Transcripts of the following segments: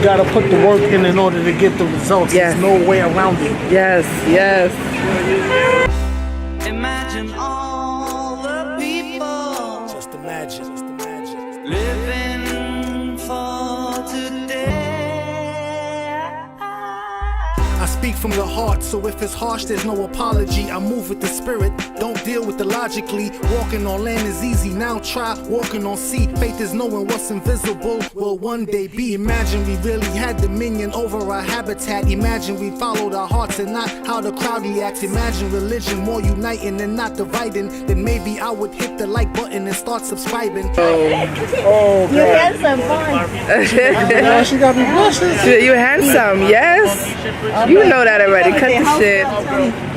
gotta put the work in order to get the results. Yes. There's no way around it. Yes, yes. Imagine all the people. Just imagine. Just imagine. Living for today. I speak from the heart, so if it's harsh, there's no apology. I move with the spirit, don't deal with the logically. Walking on land is easy, now try walking on sea. Faith is knowing what's invisible will one day be. Imagine we really had dominion over our habitat. Imagine we followed our hearts and not how the crowd reacts. Imagine religion more uniting and not dividing. Then maybe I would hit the like button and start subscribing. Oh, You handsome, fine. she got me blushes. You handsome, yes. You know that already. Cut the shit.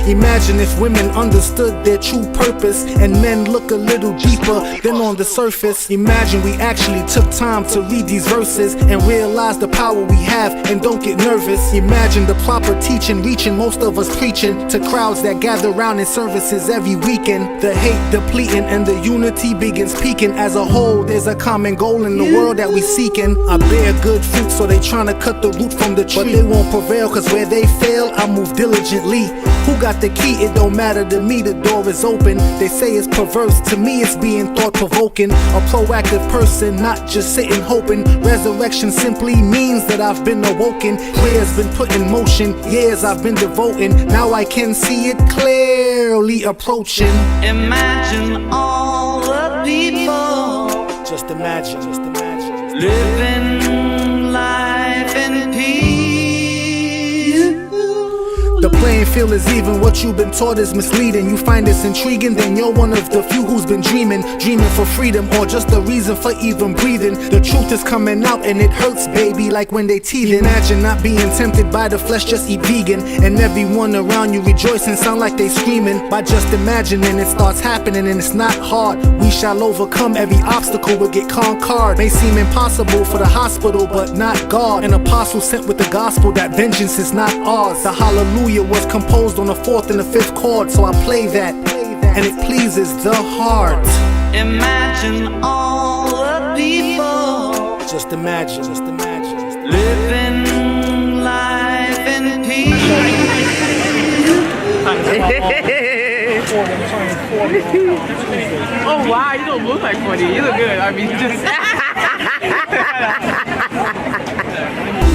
Imagine if women understood their true purpose and men look a little deeper than on the surface. Imagine we actually took time to read these verses and realize the power we have and don't get nervous. Imagine the proper teaching reaching most of us preaching to crowds that gather round in services every weekend. The hate depleting and the unity begins peaking. As a whole, there's a common goal in the world that we seeking. I bear good fruit, so they tryna cut the root from the tree. But they won't prevail, cause where they fail, I move diligently. Who got the key? It don't matter to me, the door is open. They say it's perverse, to me it's being thought-provoking. A proactive person, not just sitting hoping. Resurrection simply means that I've been awoken. Years been put in motion, years I've been devoting. Now I can see it clearly approaching. Imagine all the people. Just imagine, just imagine. Living life in peace. The playing field is even, what you've been taught is misleading. You find this intriguing, then you're one of the few who's been dreaming for freedom, or just a reason for even breathing. The truth is coming out and it hurts, baby, like when they teething. Imagine not being tempted by the flesh, just eat vegan. And everyone around you rejoicing, sound like they screaming. By just imagining, it starts happening and it's not hard. We shall overcome, every obstacle will get conquered. May seem impossible for the hospital, but not God. An apostle sent with the gospel that vengeance is not ours. The hallelujah was composed on the 4th and the 5th chord, so I play that, and it pleases the heart. Imagine all the people. Just imagine, just imagine. Living life in peace. Oh wow, you don't look like 40. You look good. I mean, just.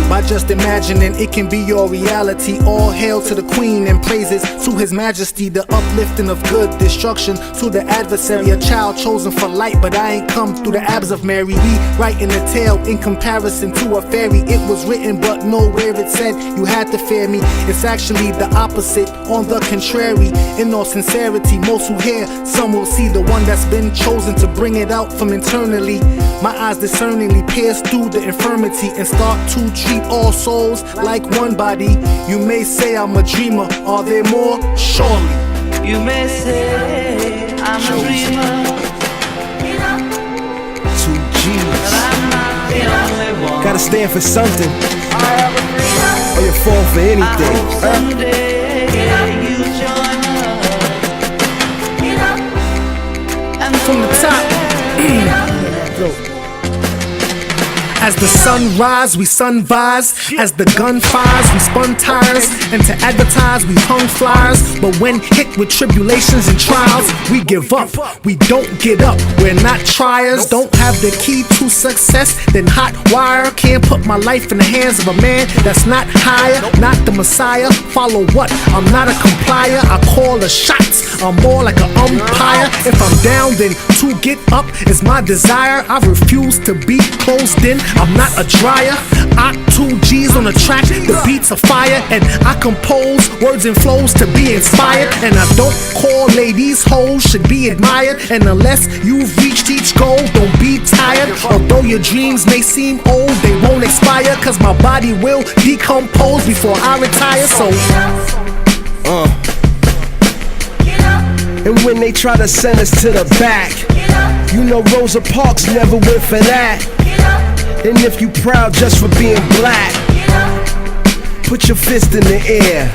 By just imagining, it can be your reality. All hail to the Queen and praises to His Majesty. The uplifting of good, destruction to the adversary. A child chosen for light, but I ain't come through the abs of Mary. We writing a tale in comparison to a fairy. It was written, but nowhere it said you had to fear me. It's actually the opposite, on the contrary. In all sincerity, most who hear, some will see the one that's been chosen to bring it out from internally. My eyes discerningly pierce through the infirmity and start to treat all souls like one body. You may say I'm a dreamer, are there more? Surely. You may say I'm a dreamer, 2 G's. but I'm not the only one. Gotta stand for something, I have a dreamer. or you fall for I anything. hope someday you join us. And From the top. As the sun rise, we sunvise. As the gun fires, we spun tires. And to advertise, we hung flyers. But when hit with tribulations and trials, we give up, we don't get up. We're not triers, don't have the key to success. Then hot wire, can't put my life in the hands of a man that's not higher, not the Messiah. Follow what? I'm not a complier, I call the shots, I'm more like an umpire. If I'm down, then to get up is my desire. I refuse to be closed in, I'm not a dryer. I 2 G's on the track, the beats are fire. And I compose words and flows to be inspired. And I don't call ladies hoes, should be admired. And unless you've reached each goal, don't be tired. Although your dreams may seem old, they won't expire. Cause my body will decompose before I retire. So And when they try to send us to the back, you know Rosa Parks never went for that. And if you proud just for being black, put your fist in the air.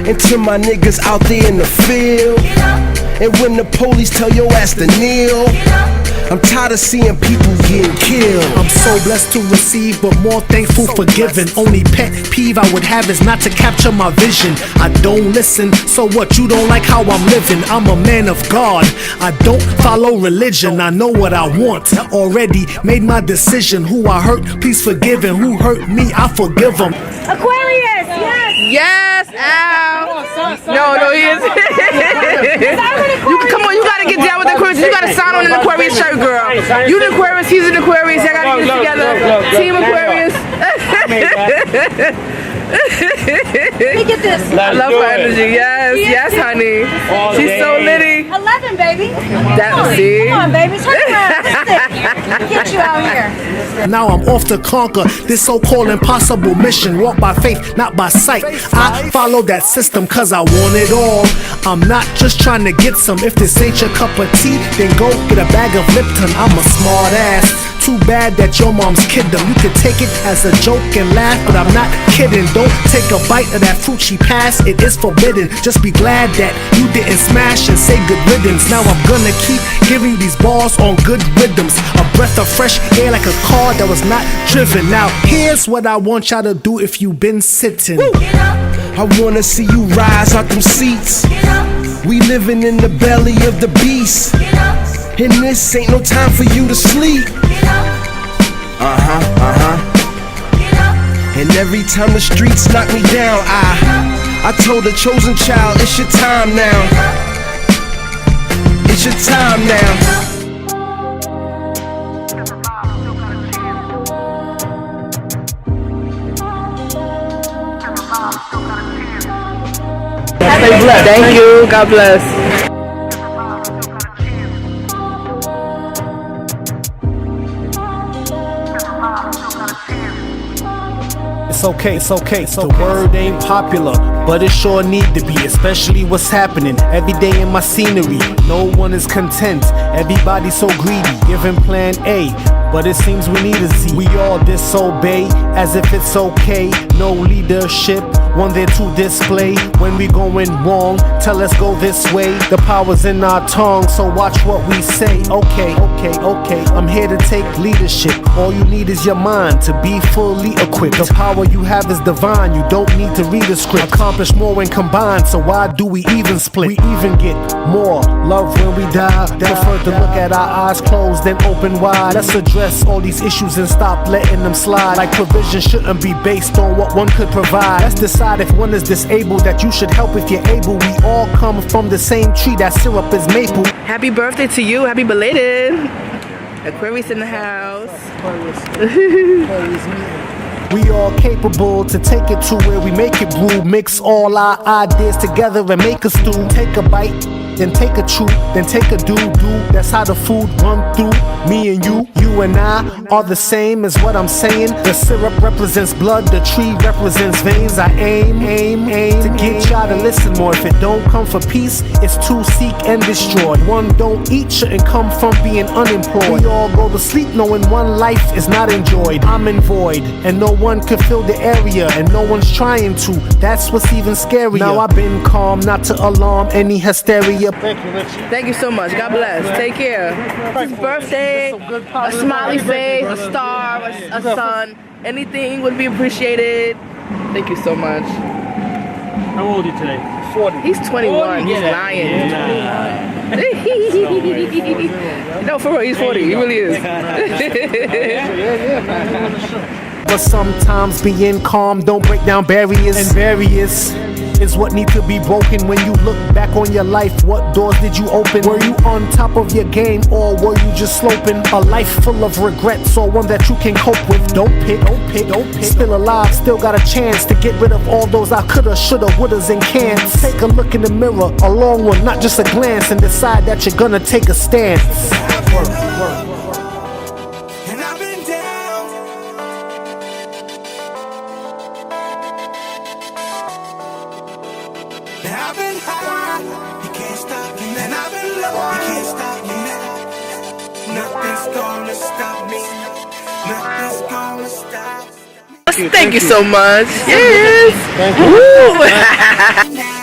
And to my niggas out there in the field, and when the police tell your ass to kneel, I'm tired of seeing people getting killed. I'm so blessed to receive, but more thankful for giving. Only pet peeve I would have is not to capture my vision. I don't listen, so what? You don't like how I'm living? I'm a man of God, I don't follow religion. I know what I want, already made my decision. Who I hurt, please forgive, and who hurt me, I forgive them. Aquarius, yes. Yes, Al. No, he is. Come on, you gotta get down with the Aquarius. You gotta sign on an Aquarius shirt, girl. You the Aquarius, he's an Aquarius. Y'all gotta get together. Team Aquarius. Let me get this. I love her energy. Yes, honey. She's so litty. 11, baby. See? Come on, baby. Turn around. Get you out here. Now I'm off to conquer this so-called impossible mission. Walk by faith, not by sight. I follow that system cause I want it all. I'm not just trying to get some. If this ain't your cup of tea, then go get a bag of Lipton. I'm a smart ass. Too bad that your mom's kid them. You could take it as a joke and laugh, but I'm not kidding. Don't take a bite of that fruit she passed. It is forbidden. Just be glad that you didn't smash and say good riddance. Now I'm gonna keep giving these bars on good rhythms. A breath of fresh air like a car that was not driven. Now here's what I want y'all to do if you been sitting. I wanna see you rise out them seats. We living in the belly of the beast, and this ain't no time for you to sleep. And every time the streets knock me down, I told the chosen child, it's your time now. It's your time now. Thank you. God bless. It's okay. The word ain't popular, but it sure need to be, especially what's happening every day in my scenery. No one is content, everybody's so greedy, giving plan A, but it seems we need a Z. We all disobey as if it's okay. No leadership, one there to display. When we going wrong, tell us go this way. The power's in our tongue, so watch what we say. Okay. I'm here to take leadership. All you need is your mind to be fully equipped. The power you have is divine, you don't need to read a script. Accomplish more when combined, so why do we even split? We even get more love when we die. Prefer to look at our eyes closed than open wide. Let's address all these issues and stop letting them slide. Like provision shouldn't be based on what one could provide. Let's decide if one is disabled that you should help if you're able. We all come from the same tree, that syrup is maple. Happy birthday to you. Happy belated. Aquarius in the house. We all capable to take it to where we make it brew. Mix all our ideas together and make a stew. Take a bite, then take a chew, then take a do. That's how the food run through. Me and you and I are the same is what I'm saying. The syrup represents blood, the tree represents veins. I aim to get y'all to listen more. If it don't come for peace, it's to seek and destroy. One don't eat shouldn't come from being unemployed. We all go to sleep knowing one life is not enjoyed. I'm in void, and no one can fill the area, and no one's trying to. That's what's even scarier. Now I've been calm, not to alarm any hysteria. Thank you, Richie. Thank you so much. God bless. Take care. His birthday, a smiley face, a star, a sun, anything would be appreciated. Thank you so much. How old are you today? 40. He's 21. He's lying. No, for real, he's 40. He really is. But sometimes being calm don't break down barriers. And barriers is what need to be broken. When you look back on your life, what doors did you open? Were you on top of your game, or were you just sloping? A life full of regrets, or one that you can cope with. Don't pick. Still alive, still got a chance to get rid of all those I coulda, shoulda, wouldas, and can'ts. Take a look in the mirror, a long one, not just a glance, and decide that you're gonna take a stance. Work. I've been high, you can't stop me. And I've been low, you can't stop me now. Nothing's gonna stop me. Nothing's gonna stop me. Thank you so much. Yes.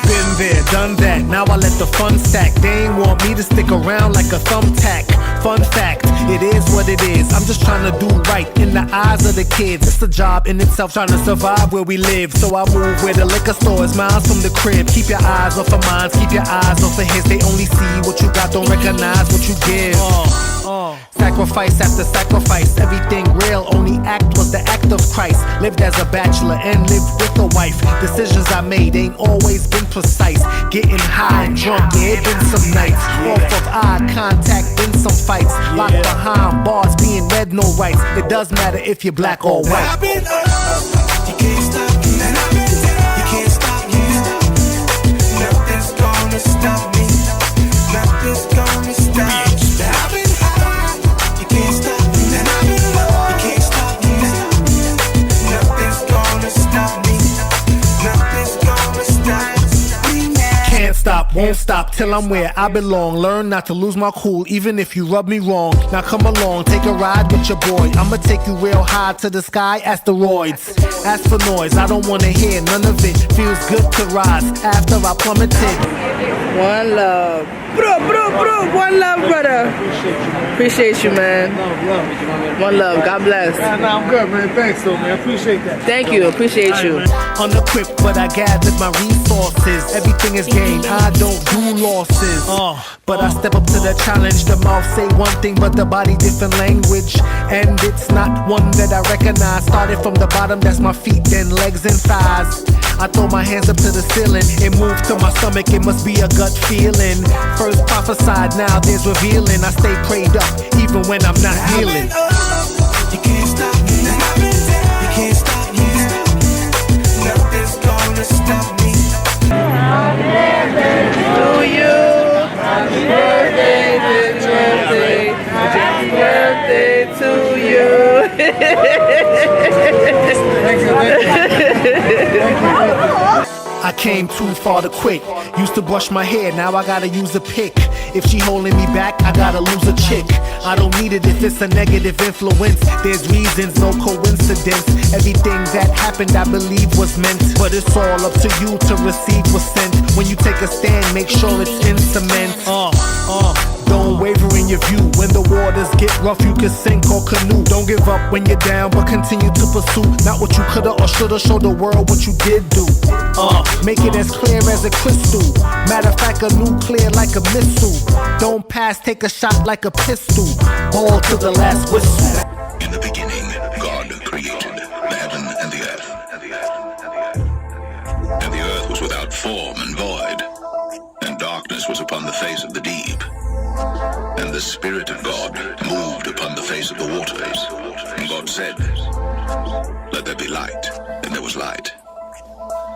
Been Been there, done that, now I let the fun stack. They ain't want me to stick around like a thumbtack. Fun fact, it is what it is. I'm just trying to do right in the eyes of the kids. It's a job in itself, trying to survive where we live. So I move where the liquor store is miles from the crib. Keep your eyes off of mine, keep your eyes off of his. They only see what you got, don't recognize what you give. Sacrifice after sacrifice, everything real, only act was the act of Christ. Lived as a bachelor and lived with a wife. Decisions I made ain't always been precise. Getting high and drunk, yeah, it been some nights. Off of eye contact, been some fights. Locked behind bars, being read no rights. It does matter if you're black or white. I've been up, you can't stop me. And I've been down, you can't stop me. Nothing's gonna stop me. Nothing's gonna stop me. I've been high, you can't stop me. And I've been low, you can't stop me. Nothing's gonna stop me. Nothing's gonna stop me now. Can't stop, won't stop till I'm where I belong. Learn not to lose my cool, even if you rub me wrong. Now come along, take a ride with your boy. I'ma take you real high to the sky, asteroids. As for noise, I don't wanna hear none of it. Feels good to rise after I plummeted. One love. Bro, one love, brother. Appreciate you, man. One love, God bless. Nah, I'm good, man. Thanks, though, man. Appreciate that. Thank you, appreciate you. Unequipped, but I gathered my resources. Everything is gained, I don't do losses. But I step up to the challenge. The mouth say one thing, but the body different language. And it's not one that I recognize. Started from the bottom, that's my feet, then legs and thighs. I throw my hands up to the ceiling. It moved to my stomach, it must be a gut feeling. First prophesied, now there's revealing. I stay prayed up, even when I'm not healing. You can't stop me. And I've been down, you can't stop me. Nothing's gonna stop me. To you. Happy birthday, happy birthday to you. I came too far to quit. Used to brush my hair, now I gotta use a pick. If she holding me back, I gotta lose a chick. I don't need it if it's a negative influence. There's reasons, no coincidence. Everything that happened, I believe was meant. But it's all up to you to receive what's sent. When you take a stand, make sure it's in cement. Don't waver in your view. When the waters get rough, you can sink or canoe. Don't give up when you're down, but continue to pursue. Not what you coulda or shoulda, show the world what you did do. Make it as clear as a crystal. Matter of fact, a nuclear like a missile. Don't pass, take a shot like a pistol. Ball to the last whistle. In the beginning, God created the heaven and the earth. And the earth was without form and void, and darkness was upon the face of the deep. And the Spirit of God moved upon the face of the waters. And God said, "Let there be light." And there was light.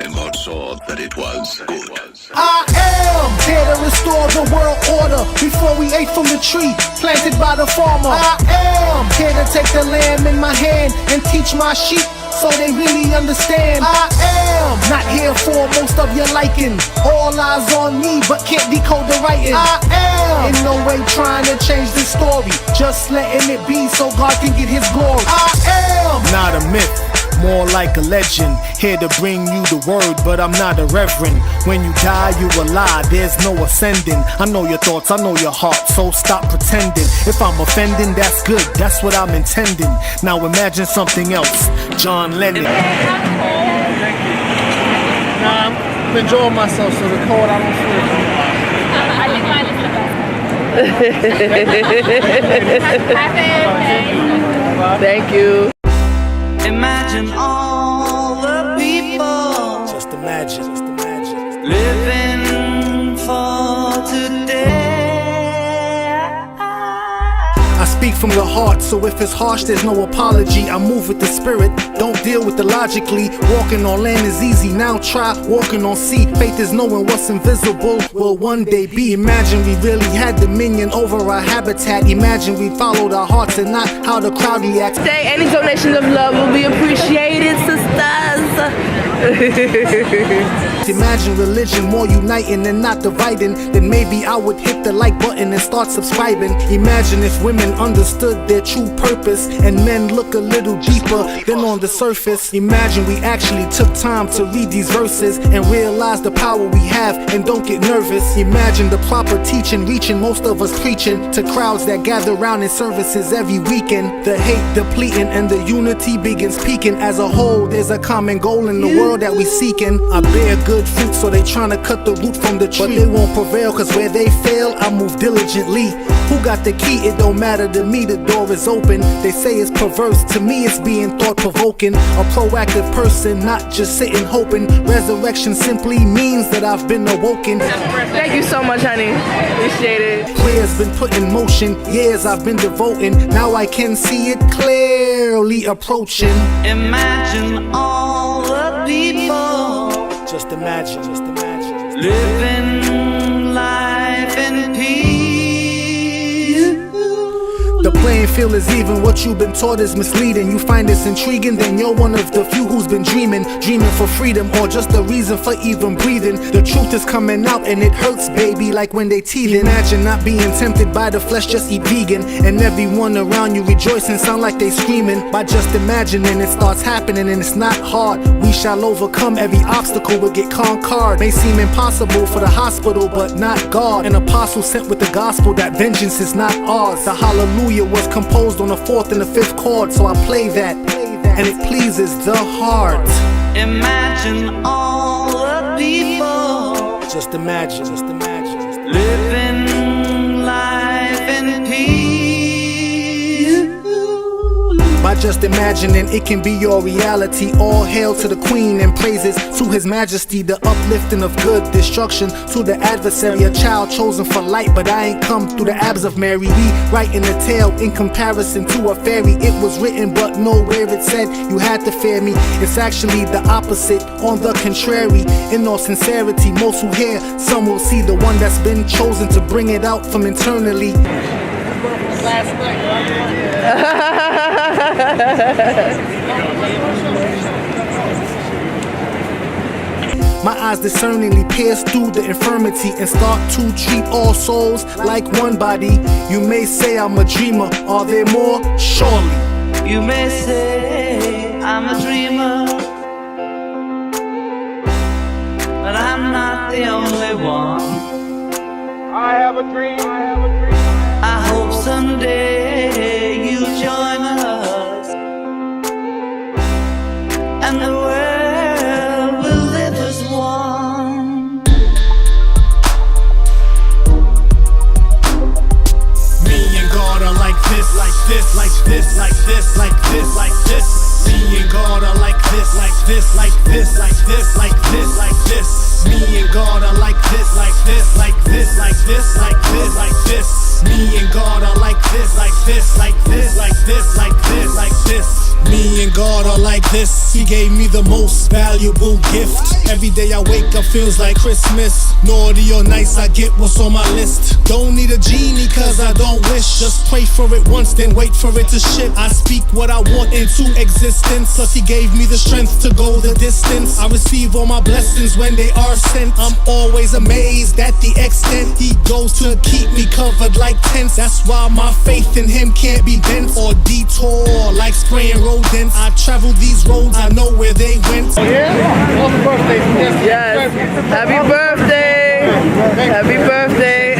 And God saw that it was good. I am here to restore the world order. Before we ate from the tree planted by the farmer, I am here to take the lamb in my hand and teach my sheep so they really understand. I am not here for most of your liking. All eyes on me, but can't decode the writing. I am in no way trying to change the story, just letting it be so God can get his glory. I am not a myth, more like a legend. Here to bring you the word, but I'm not a reverend. When you die, you a lie, there's no ascending. I know your thoughts, I know your heart, so stop pretending. If I'm offending, that's good, that's what I'm intending. Now imagine something else, John Lennon. Nah, I'm enjoying myself, so the cold, I don't feel it. I think mine is the best. Thank you. Imagine all the people Just imagine. living for today. I speak from the heart, so if it's harsh, there's no apology. I move with the spirit, don't deal with it logically. Walking on land is easy, now try walking on sea. Faith is knowing what's invisible will one day be. Imagine we really had dominion over our habitat. Imagine we followed our hearts and not how the crowd reacts. Any donations of love will be appreciated, sisters. Imagine religion more uniting and not dividing. Then maybe I would hit the like button and start subscribing. Imagine if women understood their true purpose and men look a little deeper than on the surface. Imagine we actually took time to read these verses and realize the power we have and don't get nervous. Imagine the proper teaching reaching most of us preaching to crowds that gather round in services every weekend. The hate depleting and the unity begins peaking. As a whole, there's a common goal in the world that we seeking. I bear good fruit, so they tryna cut the root from the tree. But they won't prevail, cause where they fail, I move diligently. Who got the key? It don't matter to me, the door is open. They say it's perverse, to me it's being thought-provoking. A proactive person, not just sitting hoping. Resurrection simply means that I've been awoken. Thank you so much, honey. Appreciate it. Prayers been put in motion, years I've been devoting. Now I can see it clearly approaching. Imagine all the people Just imagine, just imagine. living life in peace. The playing field is even, what you've been taught is misleading. You find this intriguing, then you're one of the few who's been dreaming for freedom, or just a reason for even breathing. The truth is coming out and it hurts, baby, like when they teething. Imagine not being tempted by the flesh, just eat vegan. And everyone around you rejoicing, sound like they screaming. By just imagining, it starts happening and it's not hard. We shall overcome, every obstacle will get conquered. May seem impossible for the hospital, but not God. An apostle sent with the gospel that vengeance is not ours. The hallelujah was composed on the 4th and the 5th chord, so I play that, and it pleases the heart. Imagine all the people Just imagine, just imagine. living life in peace. By just imagining, it can be your reality. All hail to the Queen and praises to His Majesty. The uplifting of good, destruction to the adversary. A child chosen for light, but I ain't come through the abs of Mary. We writing a tale in comparison to a fairy. It was written, but nowhere it said you had to fear me. It's actually the opposite, on the contrary. In all sincerity, most who hear, some will see the one that's been chosen to bring it out from internally. My eyes discerningly pierce through the infirmity and start to treat all souls like one body. You may say I'm a dreamer, are there more? Surely. You may say I'm a dreamer, but I'm not the only one. I have a dream. I hope someday you'll join us, and the world will live as one. Me and God are like this, like this, like this, like this, like this, like this. Me and God are like this, like this, like this, like this, like this, like this. Me and God are like this, like this, like this, like this, like this, like this. Me and God are like this, like this, like this, like this, like this, like this. Me and God are like this. He gave me the most valuable gift. Every day I wake up feels like Christmas. Naughty or nice, I get what's on my list. Don't need a genie cause I don't wish. Just pray for it once, then wait for it to ship. I speak what I want into existence. Plus he gave me the strength to go the distance. I receive all my blessings when they are sent. I'm always amazed at the extent he goes to keep me covered like tents. That's why my faith in him can't be bent or detour like spraying rodents. I travel these roads, I know where they went. Yes. Happy birthday. Happy birthday.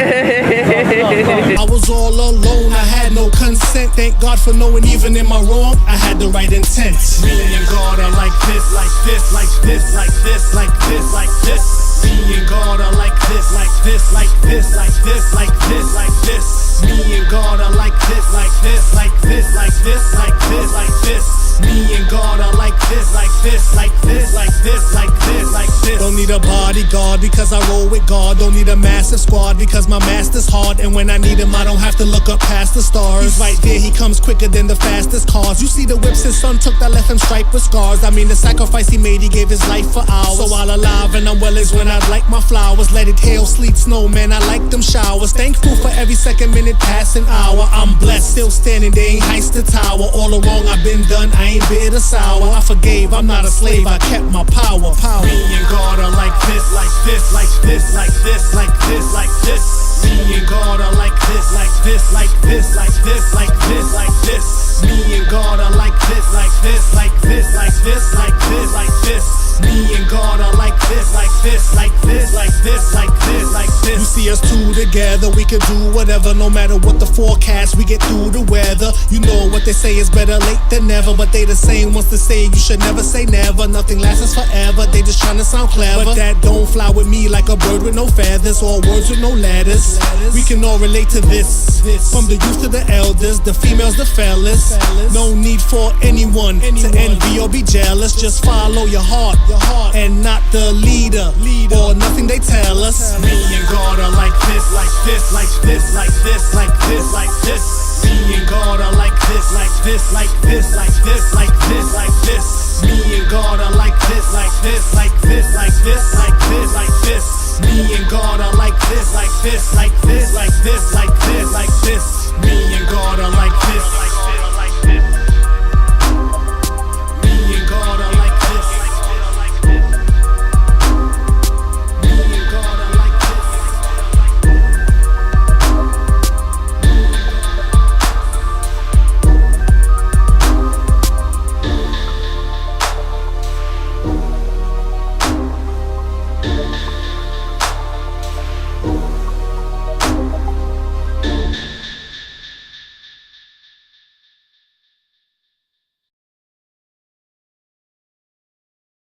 I was all alone, I had no consent. Thank God for knowing even in my wrong, I had the right intent. Me and God are like this, like this, like this, like this, like this, like this. Me and God are like this, like this, like this, like this, like this, like this. Me and God are like this, like this, like this, like this, like this, like this. Me and God are like this, like this, like this, like this, like this, like this. Don't need a body God because I roll with God. Don't need a massive squad because my master's hard. And when I need him, I don't have to look up past the stars. He's right there, he comes quicker than the fastest cars. You see the whips his son took that left him striped with scars. I mean the sacrifice he made, he gave his life for ours. So while alive and I'm well is when I'd like my flowers. Let it hail, sleet, snow, man, I like them showers. Thankful for every second, minute, passing hour. I'm blessed, still standing, they ain't heist the tower. All the wrong I've been done, I ain't bitter sour. I forgave, I'm not a slave, I kept my power. Me and God are like this, like this, like this, like this, like this, like this. Me and God are like this, like this, like this, like this, like this, like this. Me and God are like this, like this, like this, like this, like this, like this. Me and God are like this, like this, like this, like this, like this, like this. You see us two together, we can do whatever, no matter what the forecast, we get through the weather. You know what they say is better late than never, but they the same ones to say you should never say never. Nothing lasts forever, they just tryna sound clever. But that don't fly with me like a bird with no feathers or words with no letters. We can all relate to this, from the youth to the elders, the females, the fellas. No need for anyone to envy or be jealous. Just follow your heart and not the leader or nothing they tell us. Me and God are like this, like this, like this, like this, like this, like this. Me and God are like this, like this, like this, like this, like this, like this. Me and God are like this, like this, like this, like this, like this, like this. Me and God are like this, like this, like this.